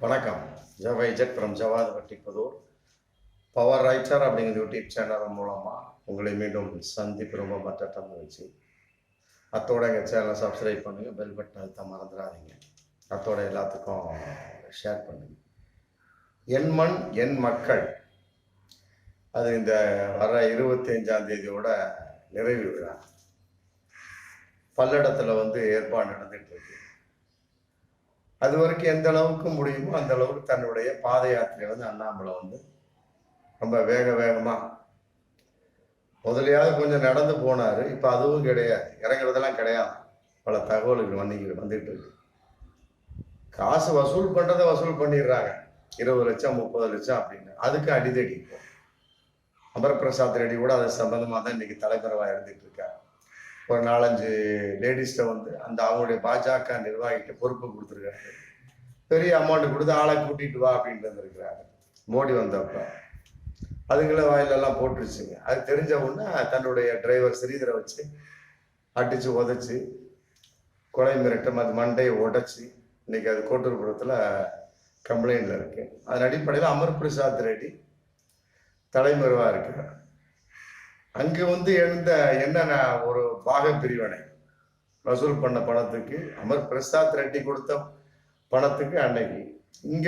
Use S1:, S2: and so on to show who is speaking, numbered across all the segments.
S1: வணக்கம். ஜவைஜெட் from Javadupatti Pudur. Power writer அப்படிங்கிற YouTube channel மூலமாக உங்களை மீண்டும் சந்திப்பு ரொம்ப மற்றம் வச்சு அத்தோட எங்கள் சேனலை சப்ஸ்கிரைப் பண்ணுங்கள், பெல் பட்டன் அழுத்த மறந்துடாதீங்க. அத்தோட எல்லாத்துக்கும் ஷேர் பண்ணுங்கள். என் மண் என் மக்கள், அது இந்த வர 25ஆம் தேதியோட நிறைவு விழா பல்லடத்தில் ஏற்பாடு நடந்துட்டு இருக்கு. அது வரைக்கும் எந்த அளவுக்கு முடியுமோ அந்த அளவுக்கு தன்னுடைய பாத யாத்திரை அண்ணாமலை ரொம்ப வேகமாக முதலையாவது கொஞ்சம் நடந்து போனார். இப்போ அதுவும் கிடையாது, இறங்குறதெல்லாம் கிடையாது. பல தகவல்கள் வந்துட்டு இருக்கு. காசு வசூல் பண்ணுறதை வசூல் பண்ணிடுறாங்க, 20 லட்சம் 30 லட்சம் அப்படின்னு. அதுக்கு அடிதடி. இப்போ அமர்பிரசாத் ரெட்டி கூட அது சம்பந்தமாக தான் இன்னைக்கு தலைமறைவாக இருந்துட்டு இருக்காரு. ஒரு 4-5 லேடிஸ்ட அந்த அவங்களுடைய பாஜக நிர்வாகிகிட்ட பொறுப்பு கொடுத்துருக்காரு. பெரிய அமௌண்ட் கொடுத்து ஆளை கூட்டிட்டு வா அப்படின்ட்டு வந்திருக்கிறாரு. மோடி வந்தப்ப அதுங்கள வாயிலெல்லாம் போட்டுருச்சுங்க. அது தெரிஞ்ச உடனே தன்னுடைய டிரைவர் ஸ்ரீதரை வச்சு அடிச்சு உதச்சி கொலை மிரட்டம், அது மண்டையை உடைச்சி இன்னைக்கு அது கோட்டூர்புரத்தில் கம்ப்ளைண்ட்ல இருக்கு. அதன் அடிப்படையில் அமர்பிரசாத் ரெட்டி தலைமறைவா இருக்கிறார். அங்கு எழுந்த என்னென்ன ஒரு பாக பிரிவினை வசூல் பண்ண பணத்துக்கு, அமர் பிரசாத் ரெட்டி கொடுத்த பணத்துக்கு அன்னைக்கு இங்க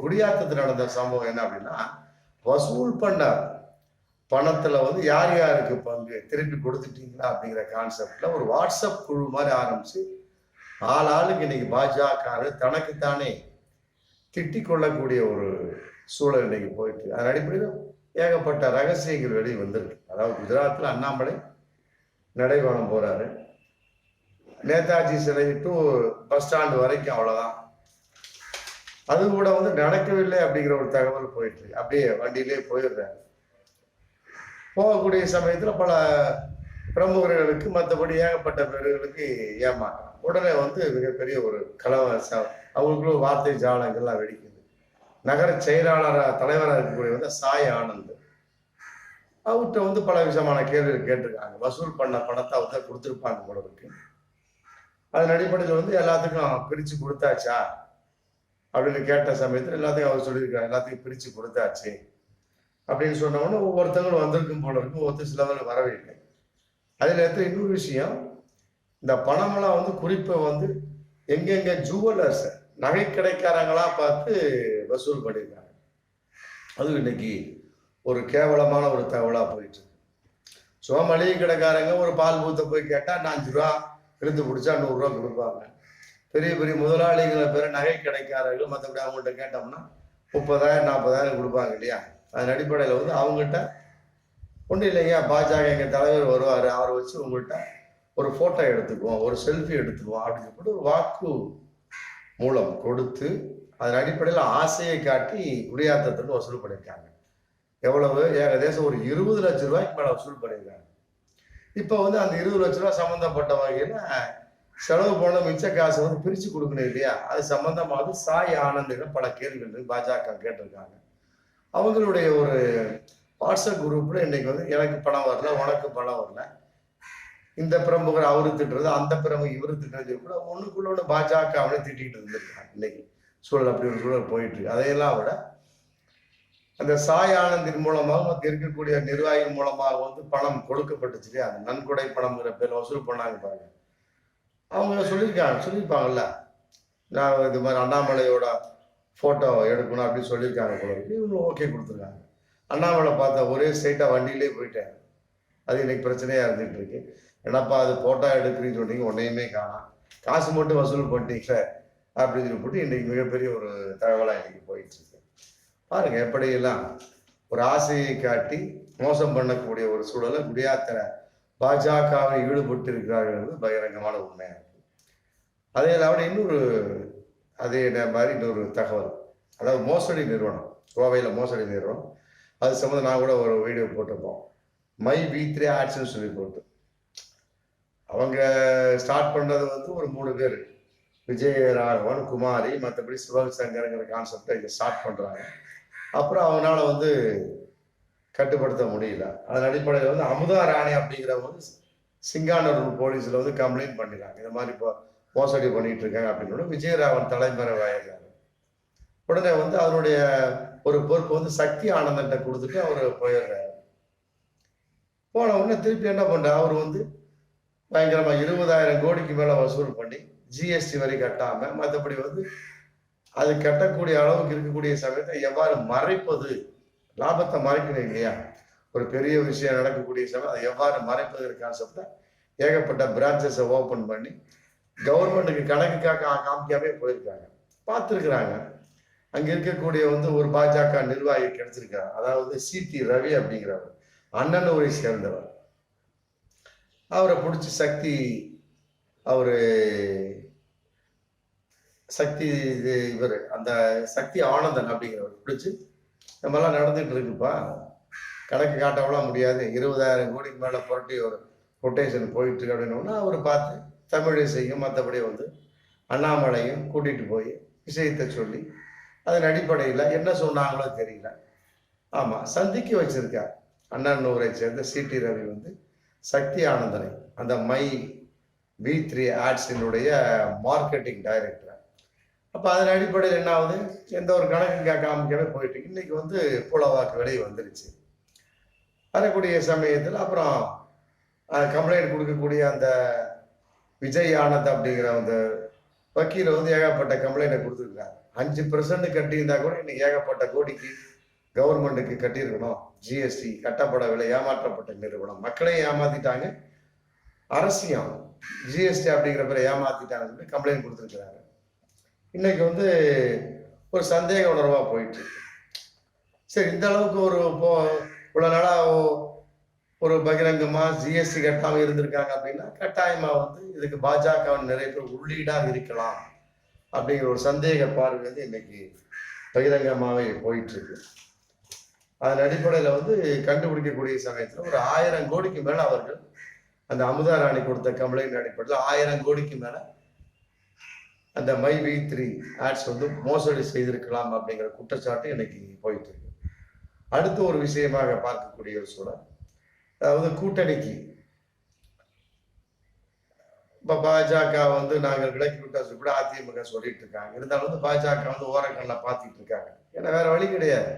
S1: குடியாத்தத்தில் நடந்த சம்பவம் என்ன அப்படின்னா, வசூல் பண்ண பணத்துல யார் யாருக்கு பங்கு திருப்பி கொடுத்துட்டீங்களா அப்படிங்கிற கான்செப்ட்ல ஒரு வாட்ஸ்அப் குழு மாதிரி ஆரம்பிச்சு ஆளுக்கு இன்னைக்கு பாஜக தனக்குத்தானே திட்டிக் கொள்ளக்கூடிய ஒரு சூழல் இன்னைக்கு போயிட்டு. அதன் அடிப்படையில் ஏகப்பட்ட ரகசியங்கள் வெளியே வந்திருக்கு. அதாவது குஜராத்தில் அண்ணாமலை நடைபயணம் போறாரு, நேதாஜி சிலை டு பஸ் ஸ்டாண்டு வரைக்கும், அவ்வளவுதான். அது கூட நடக்கவில்லை அப்படிங்கிற ஒரு தகவல் போயிட்டு அப்படியே வண்டியிலே போயிடுறாரு. போகக்கூடிய சமயத்துல பல பிரமுகர்களுக்கு மற்றபடி ஏகப்பட்ட பேர்களுக்கு ஏமாற்றம். உடனே மிகப்பெரிய ஒரு அவங்களுக்குள்ள வார்த்தை ஜாலங்கள்லாம் வெடிக்குது. நகர செயலாளர் தலைவராக இருக்கக்கூடிய சாய் ஆனந்த் அவர்கிட்ட பல விதமான கேள்விகள் கேட்டிருக்காங்க. வசூல் பண்ண பணத்தை கொடுத்துருப்பாங்க போல இருக்கு. அதன் அடிப்படையில் எல்லாத்துக்கும் பிரிச்சு கொடுத்தாச்சா அப்படின்னு கேட்ட சமயத்தில் எல்லாத்தையும் அவர் சொல்லியிருக்காங்க, எல்லாத்தையும் பிரிச்சு கொடுத்தாச்சு அப்படின்னு சொன்ன உடனே ஒவ்வொருத்தங்களும் வந்திருக்கும் போல இருக்கும், ஒருத்தர் சிலவர்கள் வரவில்லை. அதுல இன்னொரு விஷயம், இந்த பணமெல்லாம் குறிப்பை எங்கெங்க ஜுவல்லர்ஸ் நகை கடைக்காரங்களா பார்த்து வசூல் பண்ணியிருக்காங்க. அதுவும் இன்னைக்கு ஒரு கேவலமான ஒரு தகவலா போயிட்டு. சும்மா மளிகை கடைக்காரங்க ஒரு பால் பூத்தை போய் கேட்டா 5 ரூபா இழுத்து பிடிச்சா 100 ரூபா கொடுப்பாங்க. பெரிய பெரிய முதலாளிகளை பேர் நகை கடைக்காரர்கள் மற்றபடி அவங்கள்ட்ட கேட்டோம்னா 30,000 40,000 கொடுப்பாங்க இல்லையா. அதன் அடிப்படையில் அவங்ககிட்ட ஒன்றும் இல்லைங்க, பாஜக எங்கள் தலைவர் வருவார், அவரை வச்சு உங்கள்கிட்ட ஒரு ஃபோட்டோ எடுத்துக்குவோம், ஒரு செல்ஃபி எடுத்துக்குவோம் அப்படின்னு சொல்லிட்டு ஒரு வாக்கு மூலம் கொடுத்து அதன் அடிப்படையில் ஆசையை காட்டி குடியாத்தத்தில் வசூல் பண்ணியிருக்காங்க. எவ்வளவு? ஏகதேசம் ஒரு 20 லட்சம் ரூபாய்க்கு மேலே வசூல் பண்ணியிருக்காங்க. இப்போ அந்த 20 லட்ச ரூபாய் சம்மந்தப்பட்ட வகையில் செலவு போன மிச்ச காசை பிரித்து கொடுக்கணும் இல்லையா. அது சம்பந்தமாக சாய் ஆனந்திடம் பல கேள்விகள் பாஜக கேட்டிருக்காங்க. அவங்களுடைய ஒரு வாட்ஸ்அப் குரூப்ல இன்னைக்கு எனக்கு பணம் வரல, உனக்கு பணம் வரல, இந்த பிரமுகர் அவரு திட்டுறது, அந்த பிரமுகர் இவரு திட்டுறது கூட ஒண்ணுக்குள்ள ஒண்ணு பாஜக அவனே திட்டிகிட்டு இருந்திருக்காங்க. இன்னைக்கு சூழல் அப்படி ஒரு சூழல் போயிட்டு இருக்கு. அதையெல்லாம் விட அந்த சாய் ஆனந்தின் மூலமாக இருக்கக்கூடிய நிர்வாகிகள் மூலமாக பணம் கொடுக்கப்பட்டுச்சு இல்லையா, அந்த நன்கொடை பணம்ங்கிற பேர் வசூல் பண்ணாங்க பாருங்க. அவங்க சொல்லியிருப்பாங்கல்ல, நான் இது மாதிரி அண்ணாமலையோட போட்டோ எடுக்கணும் அப்படின்னு சொல்லியிருக்காங்க போல இருக்கு. இவங்க ஓகே கொடுத்துருக்காங்க. அண்ணாமலை பார்த்தா ஒரே ஸ்ட்ரைட்டா வண்டியிலே போயிட்டேன். அது இன்னைக்கு பிரச்சனையா இருந்துட்டு இருக்கு. என்னப்பா அது போட்டோ எடுக்கிறீன்னு சொன்னீங்க, ஒன்னையுமே காணாம், காசு மட்டும் வசூல் பண்ணிட்டீங்க அப்படின்னு சொல்லி போட்டு இன்னைக்கு மிகப்பெரிய ஒரு தகவலா இன்னைக்கு போயிட்டு இருக்கு. பாருங்க எப்படியெல்லாம் ஒரு ஆசையை காட்டி மோசம் பண்ணக்கூடிய ஒரு சூழலை குடியாத்தர பாஜகவை ஈடுபட்டு இருக்கிறார்கள் பகிரங்கமான உண்மையா இருக்கு. அதே இல்லாமல் அதே மாதிரி இன்னொரு தகவல், அதாவது மோசடி நிறுவனம், கோவையில் மோசடி நிறுவனம், அது சம்மந்தம் நான் கூட ஒரு வீடியோ போட்டிருப்போம். மை V3 ஆட்ஸ்ன்னு சொல்லி போட்டு அவங்க ஸ்டார்ட் பண்ணது ஒரு 3 பேர், விஜயராகவன், குமாரி, மற்றபடி சிவசங்கருங்கிற கான்செப்டை இங்கே ஸ்டார்ட் பண்றாங்க. அப்புறம் அவனால கட்டுப்படுத்த முடியல. அதன் அடிப்படையில் அமுதா ராணி அப்படிங்கிறவங்க சிங்கானூர் போலீஸ்ல கம்ப்ளைண்ட் பண்ணிடுறாங்க, இந்த மாதிரி இப்போ மோசடி பண்ணிட்டு இருக்காங்க அப்படின்னு. விஜயராகவன் தலைமறைவாயிருக்காரு. உடனே வந்து அதனுடைய ஒரு பொறுப்பு வந்து சக்தி ஆனந்தன்ட்ட கொடுத்துட்டு அவர் போயிடுறாரு. போன உடனே திருப்பி என்ன பண்றாரு, அவர் வந்து பயங்கரமா 20,000 கோடிக்கு மேல வசூல் பண்ணி ஜிஎஸ்டி வரி கட்டாம, மற்றபடி வந்து அது கட்டக்கூடிய அளவுக்கு இருக்கக்கூடிய சமயத்தை எவ்வாறு மறைப்பது, லாபத்தை மறைக்கணும் இல்லையா, ஒரு பெரிய விஷயம் நடக்கக்கூடிய சமயம் அதை எவ்வாறு மறைப்பது கான்செப்டை ஏகப்பட்ட பிரான்ச்சஸை ஓப்பன் பண்ணி கவர்மெண்ட்டுக்கு கணக்குக்காக காமிக்காமே போயிருக்காங்க. பார்த்துருக்குறாங்க. அங்க இருக்கக்கூடிய வந்து ஒரு பாஜக நிர்வாகி கிடைச்சிருக்காரு, அதாவது சிடி ரவி அப்படிங்கிறவர், அண்ணனூரை சேர்ந்தவர். அவரை பிடிச்சி சக்தி, அவரு சக்தி இவர் அந்த சக்தி ஆனந்தன் அப்படிங்கிறவர் பிடிச்சி, நம்ம எல்லாம் நடந்துட்டு இருக்குப்பா, கணக்கு காட்டவெல்லாம் முடியாது, 20,000 கோடிக்கு மேல புரட்டி ஒரு கொட்டேஷன் போயிட்டு இருக்கு அப்படின்னு அவர் பார்த்து தமிழிசையும் மற்றபடி வந்து அண்ணாமலையும் கூட்டிட்டு போய் விஷயத்தை சொல்லி அதன் அடிப்படையில் என்ன சொன்னாங்களோ தெரியல, ஆமா சந்திக்க வச்சிருக்கார். அண்ணனூரை சேர்ந்த சிடி ரவி வந்து சக்தி ஆனந்தனை, அந்த மை V3 ஆட்ஸினுடைய மார்க்கெட்டிங் டைரக்டர். அப்போ அதன் அடிப்படையில் என்ன ஆகுது, எந்த ஒரு கணக்கு காமிக்கவே போயிட்டு இன்னைக்கு வந்து புலவாக்கு வெளியே வந்துருச்சு. வரக்கூடிய சமயத்தில் அப்புறம் கம்ப்ளைண்ட் கொடுக்கக்கூடிய அந்த விஜய் ஆனந்த் அப்படிங்கிற அந்த வக்கீல வந்து ஏகப்பட்ட கம்ப்ளைண்ட்டை கொடுத்துருக்காரு. 5% கட்டியிருந்தா கூட இன்னைக்கு ஏகப்பட்ட கோடிக்கு கவர்மெண்ட்டுக்கு கட்டியிருக்கணும். ஜிஎஸ்டி கட்டப்படவில்லை, ஏமாற்றப்பட்ட நிறுவனம், மக்களையும் ஏமாத்திட்டாங்க, அரசியம் ஜிஎஸ்டி அப்படிங்கிற பேரை ஏமாத்திட்டாங்க, கம்ப்ளைண்ட் கொடுத்துருக்கிறாங்க. இன்னைக்கு வந்து ஒரு சந்தேக உணர்வா போயிட்டு இருக்கு. சரி, இந்த அளவுக்கு ஒரு இவ்வளவு நாளா ஒரு பகிரங்கமா ஜிஎஸ்டி கட்டாம இருந்திருக்காங்க அப்படின்னா கட்டாயமா வந்து இதுக்கு பாஜக நிறைய பேர் உள்ளீடாக இருக்கலாம் அப்படிங்கிற ஒரு சந்தேக பார்வை வந்து இன்னைக்கு பகிரங்கமாவே போயிட்டு இருக்கு. அதன் அடிப்படையில வந்து கண்டுபிடிக்கக்கூடிய சமயத்துல ஒரு 1000 கோடிக்கு மேல அவர்கள் அந்த அமுதா ராணி கொடுத்த கம்ப்ளைண்ட் அடிப்படையில் 1000 கோடிக்கு மேல அந்த மை V3 ஆட்ஸ் வந்து மோசடி செய்திருக்கலாம் அப்படிங்கிற குற்றச்சாட்டு இன்னைக்கு போயிட்டு இருக்கு. அடுத்த ஒரு விஷயமாக பார்க்கக்கூடிய ஒரு சூழல், அதாவது கூட்டணிக்கு இப்ப பாஜக வந்து நாங்கள் விலக்கி விட்டா கூட அதிமுக சொல்லிட்டு இருக்காங்க. இருந்தாலும் வந்து பாஜக வந்து ஓரக்கல்ல பார்த்துட்டு இருக்காங்க. ஏன்னா வேற வழி கிடையாது,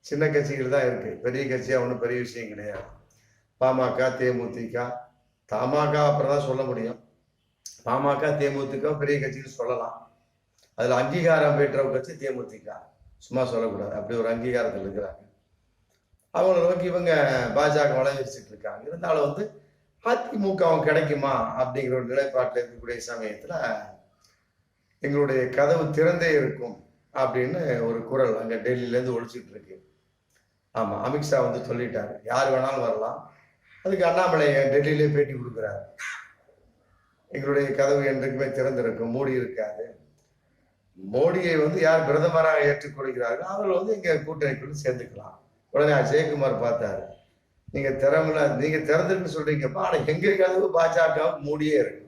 S1: சின்ன கட்சிகள் தான் இருக்கு, பெரிய கட்சியா ஒன்றும் பெரிய விஷயம் கிடையாது. பாமக, தேமுதிக, தமாக அப்புறம் தான் சொல்ல முடியும். பாமக, தேமுதிக பெரிய கட்சின்னு சொல்லலாம். அதுல அங்கீகாரம் பெற்ற கட்சி தேமுதிக, சும்மா சொல்லக்கூடாது, அப்படி ஒரு அங்கீகாரத்தில் இருக்கிறாங்க. அவங்களை நோக்கி இவங்க பாஜக வளர்ச்சிட்டு இருக்காங்க. இருந்தாலும் வந்து அதிமுக கிடைக்குமா அப்படிங்கிற ஒரு நிலைப்பாட்டில் இருக்கக்கூடிய சமயத்துல எங்களுடைய கதவு திறந்தே இருக்கும் அப்படின்னு ஒரு குரல் அங்க டெல்லியில இருந்து ஒழிச்சிட்டு இருக்கு. ஆமா, அமித்ஷா வந்து சொல்லிட்டாரு, யார் வேணாலும் வரலாம். அதுக்கு அண்ணாமலை டெல்லியிலே பேட்டி கொடுக்குறாரு, எங்களுடைய கதவு என்றைக்குமே திறந்திருக்கும், மூடி இருக்காது. மோடியை வந்து யார் பிரதமராக ஏற்றுக்கொள்கிறார்கள் அவர்கள் வந்து எங்க கூட்டணிக்குள்ள சேர்ந்துக்கலாம். உடனே ஜெயக்குமார் பார்த்தாரு, நீங்க திறந்துன்னு சொல்றீங்கப்பா, ஆனா எங்க கதவு பாஜக மூடியே இருக்கு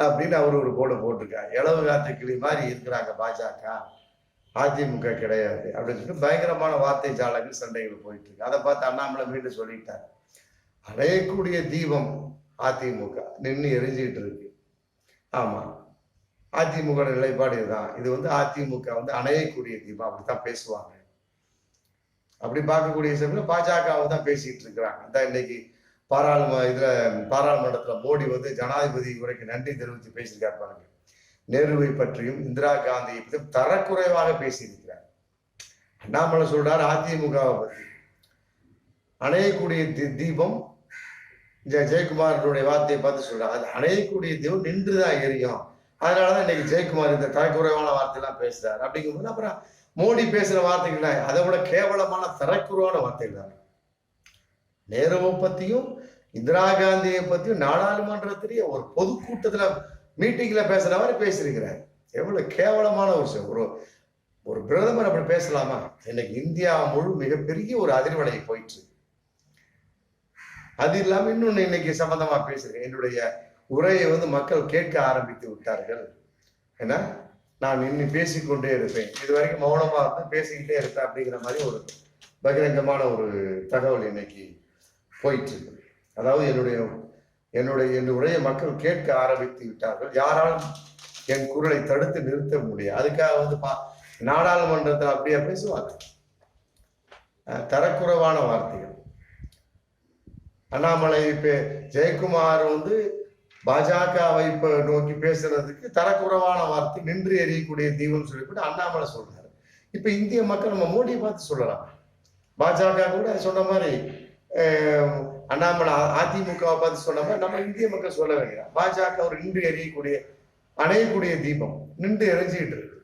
S1: அப்படின்னு அவர் ஒரு கோடை போட்டிருக்காரு. இளவு காத்து கிளி மாதிரி இருக்கிறாங்க பாஜக, அதிமுக கிடையாது அப்படின்னு சொல்லிட்டு பயங்கரமான வார்த்தை ஜாலங்கள் சண்டைகள் போயிட்டு இருக்கு. அதை பார்த்து அண்ணாமலை மீண்டும் சொல்லிட்டார், அடையக்கூடிய தீபம் அதிமுக நின்று எரிஞ்சிட்டு இருக்கு. ஆமா, அதிமுக நிலைப்பாடு இதுதான். இது வந்து அதிமுக வந்து அணையக்கூடிய தீபம், அப்படித்தான் பேசுவாங்க. அப்படி பார்க்கக்கூடிய சமயம் பாஜகவை தான் பேசிட்டு இருக்கிறாங்க. அதான் இன்னைக்கு பாராளுமன்றத்துல மோடி வந்து ஜனாதிபதி உரைக்கு நன்றி தெரிவித்து பேசியிருக்காரு பாருங்க. நேருவை பற்றியும் இந்திரா காந்தியை பற்றியும் தரக்குறைவாக பேசியிருக்கிறார். அண்ணாமலை சொல்றாரு அதிமுகவை பற்றி அணையக்கூடிய தீபம், ஜெயக்குமாரனுடைய வார்த்தையை பார்த்து சொல்றாரு, அது அணையக்கூடிய தீபம் நின்றுதான் எரியும். அதனாலதான் இன்னைக்கு ஜெயக்குமார் இந்த தரக்குறைவான வார்த்தையெல்லாம் பேசுறாரு. அப்படிங்கும்போது அப்புறம் மோடி பேசுற வார்த்தைகள் அதை விட கேவலமான தரக்குறைவான வார்த்தைகள் தான். நேருவை பத்தியும் இந்திரா காந்தியை பத்தியும் நாடாளுமன்றத்திலேயே ஒரு பொதுக்கூட்டத்துல மீட்டிங்ல பேசுற மாதிரி பேசியிருக்கிறார். எவ்வளவு கேவலமான ஒரு விஷயம். ஒரு பிரதமர் அப்படி பேசலாமா? இன்னைக்கு இந்தியா முழு மிகப்பெரிய ஒரு அதிர்வலையை போயிட்டு. அது இல்லாம இன்னொன்னு இன்னைக்கு சம்பந்தமா பேசுறேன், என்னுடைய உரையை வந்து மக்கள் கேட்க ஆரம்பித்து விட்டார்கள். ஏன்னா நான் இன்னும் பேசிக்கொண்டே இருப்பேன், இது வரைக்கும் மௌனமா இருந்து பேசிக்கிட்டே இருப்பேன் அப்படிங்கிற மாதிரி ஒரு பகிரங்கமான ஒரு தகவல் இன்னைக்கு போயிட்டு இருக்கு. அதாவது என்னுடைய உரையை மக்கள் கேட்க ஆரம்பித்து விட்டார்கள், யாராலும் என் குரலை தடுத்து நிறுத்த முடியாது. அதுக்காக வந்து நாடாளுமன்றத்தில் அப்படியே பேசுவாங்க. தரக்குறைவான வார்த்தைகள். அண்ணாமலை ஜெயக்குமார் வந்து பாஜகவை நோக்கி பேசுறதுக்கு தரக்குறைவான வார்த்தை, நின்று எறியக்கூடிய தீபம் சொல்லிவிட்டு அண்ணாமலை சொல்றாரு. இப்ப இந்திய மக்கள் நம்ம மோடியை பார்த்து சொல்லலாம். பாஜக கூட சொன்ன மாதிரி அண்ணாமலை அதிமுகவை பார்த்து சொன்ன மாதிரி நம்ம இந்திய மக்கள் சொல்ல வேண்டியதான். பாஜக ஒரு நின்று எறியக்கூடிய அணையக்கூடிய தீபம் நின்று எரிஞ்சுக்கிட்டு இருக்கு.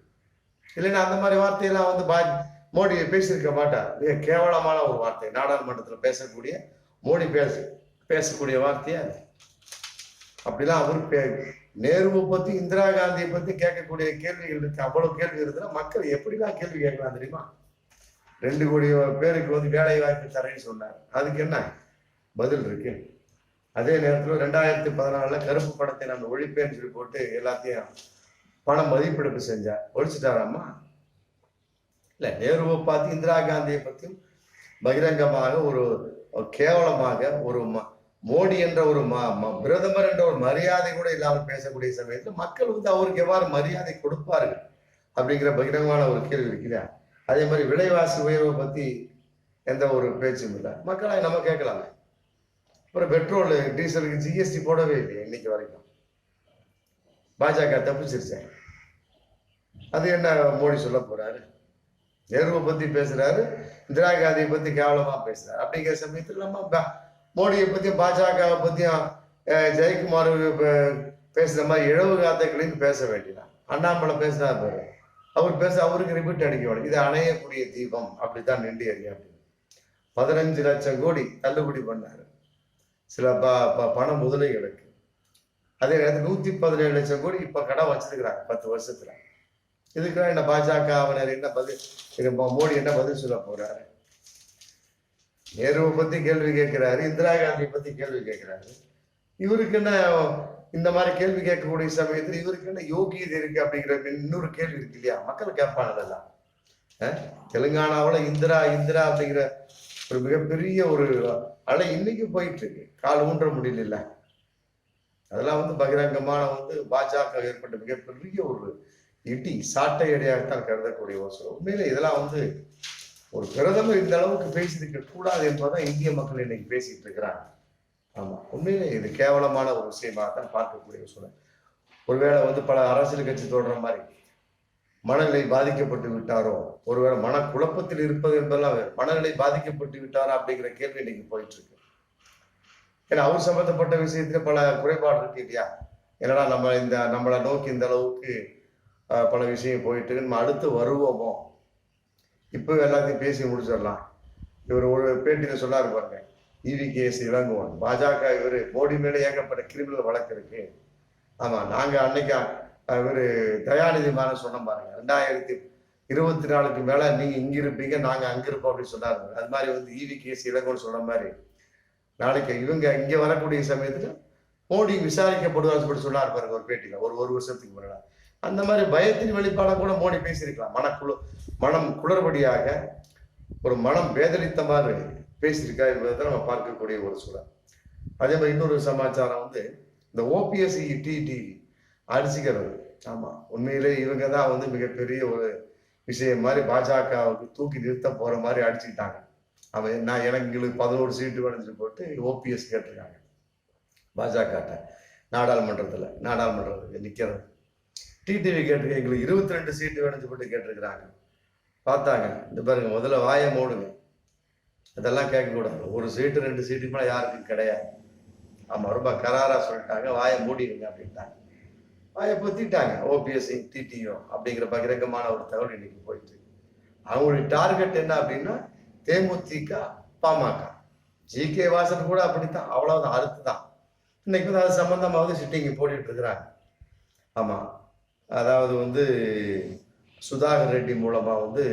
S1: இல்லைன்னா அந்த மாதிரி வார்த்தையெல்லாம் வந்து மோடி பேசியிருக்க மாட்டார். மிக கேவலமான ஒரு வார்த்தை. நாடாளுமன்றத்தில் பேசக்கூடிய மோடி பேசக்கூடிய வார்த்தையா அப்படிலாம் அவர் நேருவை பத்தி இந்திரா காந்தியை பத்தி கேட்கக்கூடிய கேள்விகள் இருக்கு. அவ்வளவு கேள்வி இருக்குன்னா மக்கள் எப்படிலாம் கேள்வி கேட்கலாம் தெரியுமா? 2 கோடி பேருக்கு வந்து வேலை வாய்ப்பு தரேன்னு சொன்னார். அதுக்கு என்ன பதில் இருக்கு? அதே நேரத்தில் 2014 கருப்பு படத்தை நான் ஒழிப்பேன்னு சொல்லி போட்டு எல்லாத்தையும் பணம் மதிப்பெடுப்பு செஞ்சார். ஒழிச்சுட்டாராமா? இல்ல, நேருவை பார்த்து இந்திரா காந்தியை பத்தியும் பகிரங்கமாக ஒரு கேவலமாக ஒரு மோடி என்ற ஒரு பிரதமர் என்ற ஒரு மரியாதை கூட இல்லாமல் பேசக்கூடிய சமயத்தில் மக்கள் வந்து அவருக்கு எவ்வாறு மரியாதை கொடுப்பார்கள் அப்படிங்கிற பகிரங்கமான ஒரு கேள்வி இருக்கிறார். அதே மாதிரி விலைவாசி உயர்வை பத்தி எந்த ஒரு பேச்சும் இல்லை. மக்களை நம்ம கேட்கலாமே. அப்புறம் பெட்ரோல் டீசலுக்கு ஜிஎஸ்டி போடவே இல்லையே இன்னைக்கு வரைக்கும். பாஜக தப்பிச்சிருச்சேன். அது என்ன மோடி சொல்ல போறாரு? நேருவை பத்தி பேசுறாரு, இந்திரா காந்தியை பத்தி கேவலமா பேசுறாரு. அப்படிங்கிற சமயத்தில் நம்ம மோடியை பத்தியும் பாஜகவை பத்தியும் ஜெயக்குமார் பேசுற மாதிரி இழவு காத்தைகளையும் பேச வேண்டியதான். அண்ணாமலை பேசுறா பாரு, அவர் அவருக்கு ரிப்பீட் அடிக்க வேணும். இது அணையக்கூடிய தீபம், அப்படித்தான் நின்று எறிய அப்படின்னு 15 லட்சம் கோடி தள்ளுபடி பண்ணாரு சில பண முதலைகளுக்கு. அதே நேரத்தில் 117 லட்சம் கோடி இப்ப கடன் வச்சிருக்கிறாங்க 10 வருஷத்துல. இதுக்கெல்லாம் என்ன பாஜகவினர் என்ன பதில், மோடி என்ன பதில் சொல்ல போறாரு? நேருவை பத்தி கேள்வி கேட்கிறாரு, இந்திரா காந்தியை பத்தி கேள்வி கேட்கிறாரு. இவருக்கு என்ன இந்த மாதிரி கேள்வி கேட்கக்கூடிய சமயத்தில் இவருக்கு என்ன யோகியதை இருக்கு அப்படிங்கிற இன்னொரு கேள்வி இருக்கு இல்லையா? மக்கள் கேட்பானதெல்லாம். தெலுங்கானாவில் இந்திரா அப்படிங்கிற ஒரு மிகப்பெரிய ஒரு அலை இன்னைக்கு போயிட்டு இருக்கு. கால் ஊன்ற முடியல. அதெல்லாம் வந்து பகிரங்கமான வந்து பாஜக ஏற்பட்ட மிகப்பெரிய ஒரு இடி சாட்டை அடியாகத்தான் கருதக்கூடிய ஒரு சொல்ல. உண்மையில இதெல்லாம் வந்து ஒரு பிரதமர் இந்த அளவுக்கு பேசியிருக்க கூடாது என்பதான் இந்திய மக்கள் இன்னைக்கு பேசிட்டு இருக்கிறாங்க. ஆமா, உண்மையிலே இது கேவலமான ஒரு விஷயமாக தான் பார்க்கக்கூடிய சொல்ல. ஒருவேளை வந்து பல அரசியல் கட்சி தொடர மாதிரி மனநிலை பாதிக்கப்பட்டு விட்டாரோ, ஒருவேளை மனக்குழப்பத்தில் இருப்பது என்பதெல்லாம் மனநிலை பாதிக்கப்பட்டு விட்டாரா அப்படிங்கிற கேள்வி இன்னைக்கு போயிட்டு இருக்கு. ஏன்னா அவர் சம்பந்தப்பட்ட விஷயத்துல பல குறைபாடு இருக்கு இல்லையா? என்னடா நம்மளை நோக்கி இந்த அளவுக்கு பல விஷயம் போயிட்டு நம்ம அடுத்து வருவோமோ, இப்போ எல்லாத்தையும் பேசி முடிச்சிடலாம். இவர் ஒரு பேட்டியில சொல்லாரு பாருங்க, EVKS இளங்குவன் பாஜக இவரு மோடி மேல ஏகப்பட்ட கிரிமினல் வழக்கு இருக்கு. ஆமா, நாங்க அன்னைக்கு இவரு தயாநிதி மாறன் சொன்ன பாருங்க, 2024க்கு மேல நீங்க இங்க இருப்பீங்க, நாங்க அங்க இருப்போம் அப்படின்னு சொன்னாரு. அது மாதிரி வந்து EVKS இளங்குவன் சொன்ன மாதிரி நாளைக்கு இவங்க இங்க வரக்கூடிய சமயத்துல மோடி விசாரிக்கப்படுவார் சொல்லி சொன்னார் பாருங்க ஒரு பேட்டியில, ஒரு வருஷத்துக்கு முன்னாடி. அந்த மாதிரி பயத்தின் வெளிப்பாட கூட மோடி பேசியிருக்கலாம். மனம் குளறுபடியாக ஒரு மனம் வேதளித்த மாதிரி பேசியிருக்கா என்பதை நம்ம பார்க்கக்கூடிய ஒரு சூழல். அதே மாதிரி இன்னொரு சமாச்சாரம் வந்து இந்த OPS டிடி அடிச்சுக்கிறது. ஆமா, உண்மையிலே இவங்க தான் வந்து மிகப்பெரிய ஒரு விஷயம் மாதிரி பாஜகவுக்கு தூக்கி நிறுத்த போற மாதிரி அடிச்சுக்கிட்டாங்க. எங்களுக்கு 11 சீட்டு வேணும்னு போட்டு OPS கேட்டிருக்காங்க பாஜக நாடாளுமன்றத்துக்கு நிக்கிறது. டிடிவி கேட்டிருக்க எங்களுக்கு 22 சீட்டு வேணும்னு போட்டு கேட்டிருக்கிறாங்க. பார்த்தாங்க, இந்த பாருங்க, முதல்ல வாயை மூடுங்க, அதெல்லாம் கேட்கக்கூடாது. 1 சீட்டு 2 சீட்டுக்கு மேலே யாருக்கும் கிடையாது. ஆமா, ரொம்ப கராரா சொல்லிட்டாங்க, வாயை மூடிடுங்க அப்படின்ட்டாங்க. வாயை பொத்திட்டாங்க OPS டிடியும் அப்படிங்கிற பகிரங்கமான ஒரு தகவல் இன்னைக்கு போயிட்டு. அவங்களுடைய டார்கெட் என்ன அப்படின்னா தேமுதிக பாமக. GK வாசன் கூட அப்படித்தான், அவ்வளவுதான், அறுத்துதான். இன்னைக்கு வந்து அது சம்பந்தமாவது சிட்டிங் போட்டுட்டு இருக்கிறாங்க. ஆமா, அதாவது வந்து சுதாகர் ரெட்டி மூலமா வந்து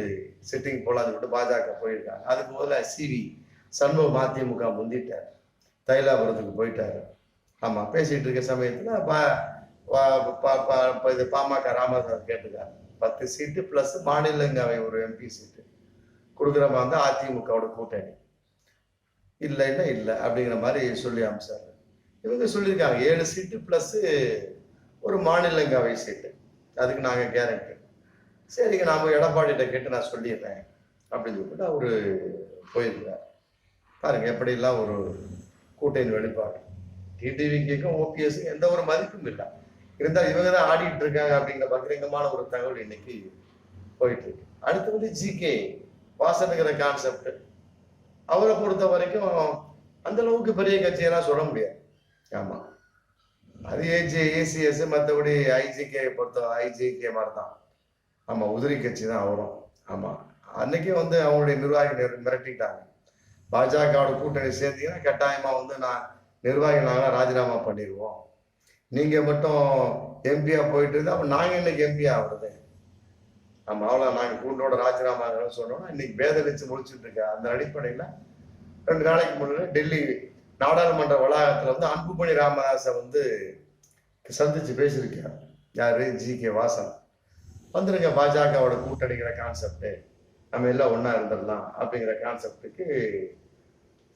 S1: சிட்டிங் போலான்னு சொல்லிட்டு பாஜக போயிருக்காங்க. அதுக்கு முதல்ல CV சண்முகம் அதிமுக முந்திட்டார், தைலாபுரத்துக்கு போயிட்டாரு. ஆமா, பேசிட்டு இருக்க சமயத்துல இது பாமக ராமதாஸ் கேட்டுக்காரு 10 சீட்டு பிளஸ் மாநிலங்களவை ஒரு MP சீட்டு கொடுக்குற மாதிரி இருந்தா அதிமுகவோட கூட்டணி இல்லைன்னா இல்லை அப்படிங்கிற மாதிரி சொல்லி அமைச்சாரு. இவங்க சொல்லியிருக்காங்க 7 சீட்டு பிளஸ் ஒரு மாநிலங்களவை சீட்டு, அதுக்கு நாங்க கேரண்டி. சரிங்க நாம எடப்பாடிகிட்ட கேட்டு நான் சொல்லிடுறேன் அப்படின்னு சொல்லிட்டு அவரு போயிருக்கிறார். பாருங்க எப்படிலாம் ஒரு கூட்டணி வெளிப்பாடு. டிடிவிக்கும் ஓபிஎஸ் எந்த ஒரு மதிப்பும் இல்லை. இருந்தால் இவங்க தான் ஆடிட்டு இருக்காங்க அப்படிங்கிற பகிரங்கமான ஒரு தகவல் இன்னைக்கு போயிட்டு இருக்கு. அடுத்து வந்து ஜிகே வாசனுங்கிற கான்செப்ட், அவரை பொறுத்த வரைக்கும் அந்த அளவுக்கு பெரிய கட்சியெல்லாம் சொல்ல முடியாது. ஆமா, அது ஏசிஎஸ் மற்றபடி ஐஜிகே மாதிரி தான். ஆமா, உதிரி கட்சி தான் அவரும். ஆமா, அன்னைக்கே வந்து அவங்களுடைய நிர்வாகிகள் மிரட்டிட்டாங்க. பாஜகவோட கூட்டணி சேர்ந்தீங்கன்னா கட்டாயமா வந்து நான் நிர்வாகிகள் நாங்களாம் ராஜினாமா பண்ணிடுவோம், நீங்க மட்டும் எம்பியா போயிட்டு இருந்தா அப்ப நாங்க இன்னைக்கு எம்பியா ஆகுறது. ஆமா, அவ்வளோ நாங்க கூண்டோட ராஜினாமா சொன்னோம்னா இன்னைக்கு பேதளிச்சு முடிச்சுட்டு இருக்க. அந்த அடிப்படையில 2 நாளைக்கு முன்னாடி டெல்லி நாடாளுமன்ற வளாகத்துல வந்து அன்புமணி ராமதாஸை வந்து சந்திச்சு பேசியிருக்கார். யாரு? ஜிகே வாசன். வந்துருங்க, பாஜகவோட கூட்டணிங்கிற கான்செப்ட், நம்ம எல்லாம் ஒன்னா இருந்துடலாம் அப்படிங்கிற கான்செப்டுக்கு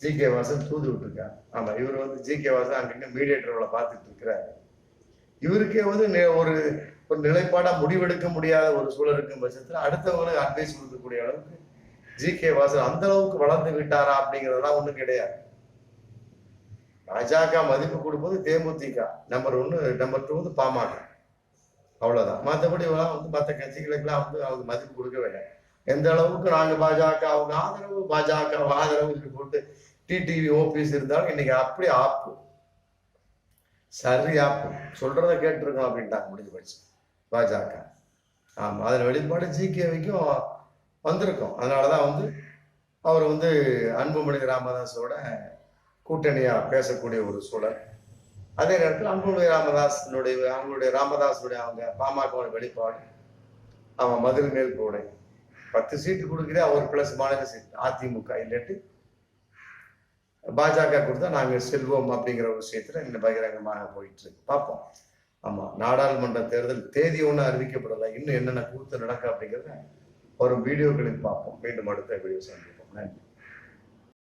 S1: ஜிகே வாசன் தூது விட்டுருக்கார். ஆமா, இவர் வந்து ஜிகே வாசன் அங்கிட்ட மீடியேட்டர்களை பார்த்துட்டு இருக்கிறார். இவருக்கே வந்து ஒரு ஒரு நிலைப்பாடா முடிவெடுக்க முடியாத ஒரு சூழல் இருக்கும் பட்சத்துல அடுத்தவங்களுக்கு அட்வைஸ் கொடுக்கக்கூடிய அளவுக்கு ஜிகே வாசன் அந்த அளவுக்கு வளர்ந்து விட்டாரா அப்படிங்கிறதெல்லாம் ஒண்ணும் கிடையாது. பாஜக மதிப்பு கொடுப்பது தேமுதிக, நம்பர் 1, நம்பர் 2 வந்து பாமக, அவ்வளவுதான். மற்றபடி வந்து மற்ற கட்சிகளுக்கெல்லாம் வந்து அவங்க மதிப்பு கொடுக்கவே இல்லை. எந்த அளவுக்கு நாங்க பாஜக அவங்க ஆதரவு, பாஜக ஆதரவு போட்டு டிடிவி ஓபிஎஸ் இருந்தாலும் இன்னைக்கு அப்படி ஆப்பு, சரி ஆப்பு, சொல்றத கேட்டிருக்கோம் அப்படின்ட்டாங்க, முடிஞ்சு போச்சு பாஜக. ஆமா, அதில் வெளிப்பாடு ஜிகேவிக்கும் வந்திருக்கும். அதனாலதான் வந்து அவர் வந்து அன்புமணி ராமதாஸோட கூட்டணியா பேசக்கூடிய ஒரு சூழல். அதே நேரத்தில் அன்புமணி அவங்களுடைய ராமதாஸுடைய அவங்க பாமக வெளிப்பாடு, அவன் மதுரை மேல் கூட 10 சீட்டு கொடுக்குறே, அவர் பிளஸ் மாநில சீட் அதிமுக இல்லட்டு பாஜக கொடுத்தா நாங்க செல்வோம் அப்படிங்கிற ஒரு விஷயத்துல இன்னும் பகிரங்கமாக போயிட்டு இருக்கு. பார்ப்போம். ஆமா, நாடாளுமன்ற தேர்தல் தேதி ஒன்றும் அறிவிக்கப்படலை, இன்னும் என்னென்ன கூத்து நடக்க அப்படிங்கிறத ஒரு வீடியோக்களில் பார்ப்போம். மீண்டும் அடுத்த வீடியோ சந்திப்போம். நன்றி.